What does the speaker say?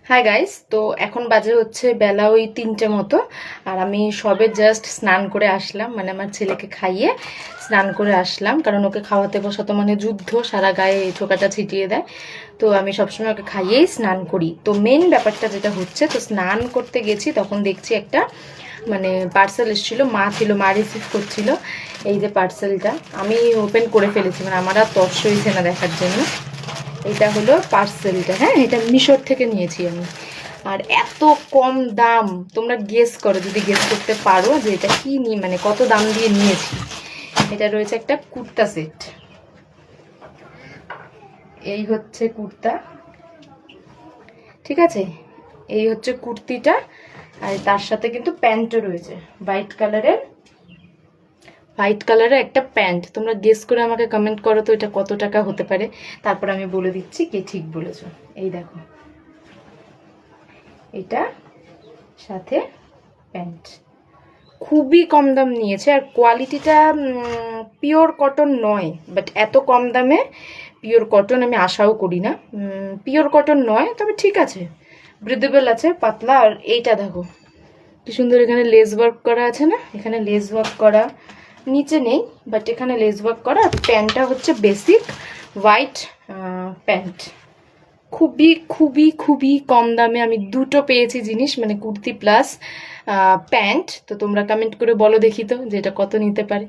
Hi guys, তো এখন বাজে হচ্ছে বেলা ওই 3টে মতো। আর আমি সবে জাস্ট স্নান করে আসলাম, মানে আমার ছেলেকে খাইয়ে স্নান করে আসলাম, কারণ ওকে খাওয়াতে বসা তো মানে যুদ্ধ, সারা গায়ে এই ঠোকাটা ছিটিয়ে দেয়। তো আমি সবসময় ওকে খাইয়েই স্নান করি। তো মেন ব্যাপারটা যেটা হচ্ছে, তো স্নান করতে গেছি তখন দেখছি একটা মানে পার্সেল এসেছিল, মা ছিল, মা রিসিভ করছিল। এই যে পার্সেলটা আমি ওপেন করে ফেলেছি, মানে আমার আর তর্স হয়েছে না দেখার জন্য। এটা হলো পার্সেলটা, হ্যাঁ, এটা মিশোর থেকে নিয়েছি আমি। আর এত কম দাম, তোমরা গেস করো, যদি গেস করতে পারো যে এটা কি মানে কত দাম দিয়ে নিয়েছি। এটা রয়েছে একটা কুর্তা সেট। এই হচ্ছে কুর্তা, ঠিক আছে, এই হচ্ছে কুর্তিটা। আর তার সাথে কিন্তু প্যান্টও রয়েছে, হোয়াইট কালারের। হোয়াইট কালারের একটা প্যান্ট। তোমরা গেস করে আমাকে কমেন্ট করো তো এটা কত টাকা হতে পারে, তারপর আমি বলে দিচ্ছি কে ঠিক বলেছো। এই দেখো, এটা সাথে প্যান্ট, খুবই কম দাম নিয়েছে। আর কোয়ালিটিটা পিওর কটন নয়, বাট এত কম দামে পিওর কটন আমি আশাও করি না। পিওর কটন নয়, তবে ঠিক আছে, ব্রিদেবল আছে, পাতলা। আর এইটা দেখো কি সুন্দর, এখানে লেস ওয়ার্ক করা আছে না, এখানে লেস ওয়ার্ক করা, নিচে নেই বাট এখানে লেস ওয়ার্ক করা। আর প্যান্টটা হচ্ছে বেসিক হোয়াইট প্যান্ট। খুবই খুবই খুবই কম দামে আমি দুটো পেয়েছি জিনিস, মানে কুর্তি প্লাস প্যান্ট। তো তোমরা কমেন্ট করে বলো দেখি তো যে এটা কত নিতে পারে।